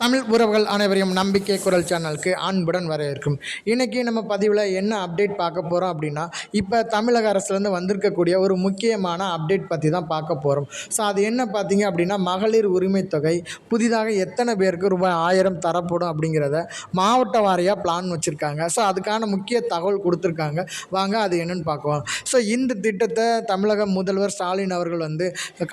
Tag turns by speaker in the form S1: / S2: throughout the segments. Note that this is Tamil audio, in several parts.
S1: தமிழ் உறவுகள் அனைவரையும் நம்பிக்கை குரல் சேனலுக்கு அன்புடன் வரவேற்கும். இன்றைக்கி நம்ம பதிவில் என்ன அப்டேட் பார்க்க போகிறோம் அப்படின்னா, இப்போ தமிழக அரசுலேருந்து வந்திருக்கக்கூடிய ஒரு முக்கியமான அப்டேட் பற்றி தான் பார்க்க போகிறோம். ஸோ அது என்ன பார்த்தீங்க அப்படின்னா, மகளிர் உரிமை தொகை புதிதாக எத்தனை பேருக்கு ரூபாய் 1000 தரப்படும் அப்படிங்கிறத மாவட்ட வாரியாக பிளான் வச்சுருக்காங்க. ஸோ அதுக்கான முக்கிய தகவல் கொடுத்துருக்காங்க. வாங்க அது என்னென்னு பார்க்கலாம். ஸோ இந்த திட்டத்தை தமிழக முதல்வர் ஸ்டாலின் அவர்கள்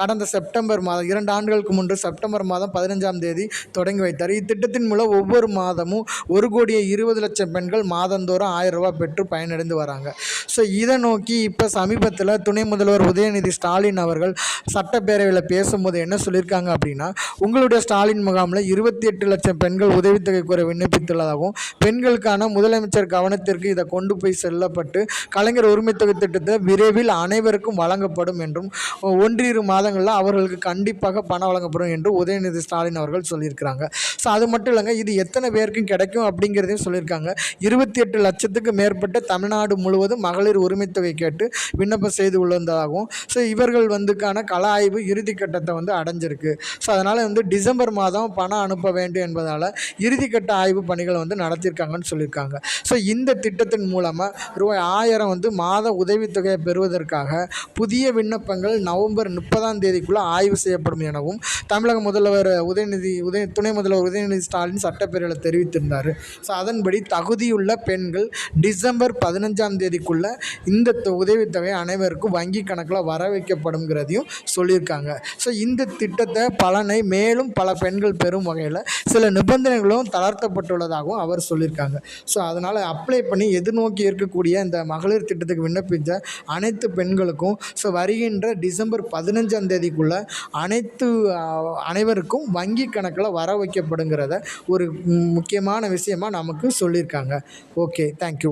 S1: கடந்த செப்டம்பர் மாதம் 2 ஆண்டுகளுக்கு முன்பு செப்டம்பர் மாதம் 15ஆம் தேதி தொடங்கி வைத்தார். இத்திட்டத்தின் மூலம் ஒவ்வொரு மாதமும் 1,20,00,000 பெண்கள் மாதந்தோறும் 1000 ரூபாய் பெற்று பயனடைந்து வராங்க. ஸோ இதை நோக்கி இப்போ சமீபத்தில் துணை முதல்வர் உதயநிதி ஸ்டாலின் அவர்கள் சட்டப்பேரவையில் பேசும்போது என்ன சொல்லியிருக்காங்க அப்படின்னா, உங்களுடைய ஸ்டாலின் முகாமில் 28 லட்சம் பெண்கள் உதவித்தொகை கோர விண்ணப்பித்துள்ளதாகவும், பெண்களுக்கான முதலமைச்சர் கவனத்திற்கு இதை கொண்டு போய் செல்லப்பட்டு கலைஞர் உரிமை தொகை திட்டத்தை விரைவில் அனைவருக்கும் வழங்கப்படும் என்றும், ஒன்றிரு மாதங்களில் அவர்களுக்கு கண்டிப்பாக பணம் வழங்கப்படும் என்று உதயநிதி ஸ்டாலின் அவர்கள் சொல்லியிருக்கிறாங்க. ஸோ அது மட்டும் இல்லைங்க, இது எத்தனை பேருக்கும் கிடைக்கும் அப்படிங்கிறதையும் சொல்லியிருக்காங்க. 28 லட்சத்துக்கு மேற்பட்ட தமிழ்நாடு முழுவதும் மகளிர் உரிமை தொகை கேட்டு விண்ணப்பம் செய்து உள்ளதாகவும், ஸோ இவர்கள் கள ஆய்வு இறுதிக்கட்டத்தை அடைஞ்சிருக்கு. ஸோ அதனால் டிசம்பர் மாதம் பணம் அனுப்ப வேண்டும் என்பதால் இறுதிக்கட்ட ஆய்வு பணிகள் நடத்தியிருக்காங்கன்னு சொல்லியிருக்காங்க. ஸோ இந்த திட்டத்தின் மூலமாக ரூபாய் 1000 மாத உதவித்தொகையை பெறுவதற்காக புதிய விண்ணப்பங்கள் நவம்பர் 30ஆம் தேதிக்குள்ளே ஆய்வு செய்யப்படும் எனவும் தமிழக முதல்வர் துணை முதல்வர் உதயநிதி ஸ்டாலின் சட்டப்பேரவையில் தெரிவித்திருந்தார். ஸோ அதன்படி தகுதியுள்ள பெண்கள் டிசம்பர் 15ஆம் தேதிக்குள்ளே இந்த உதவித்தொகை அனைவருக்கும் வங்கி கணக்கில் வர வைக்கப்படுங்கிறதையும் சொல்லியிருக்காங்க. ஸோ இந்த திட்டத்தை பலனை மேலும் பல பெண்கள் பெறும் வகையில் சில நிபந்தனைகளும் தளர்த்தப்பட்டுள்ளதாகவும் அவர் சொல்லியிருக்காங்க. ஸோ அதனால் அப்ளை பண்ணி எதிர்நோக்கி இருக்கக்கூடிய இந்த மகளிர் திட்டத்துக்கு விண்ணப்பித்த அனைத்து பெண்களுக்கும் வருகின்ற டிசம்பர் 15ஆம் தேதிக்குள்ளே அனைவருக்கும் வங்கி கணக்கில் வர வைக்கப்படுங்கிறத ஒரு முக்கியமான விஷயமாக நமக்கு சொல்லியிருக்காங்க. Okay, thank you.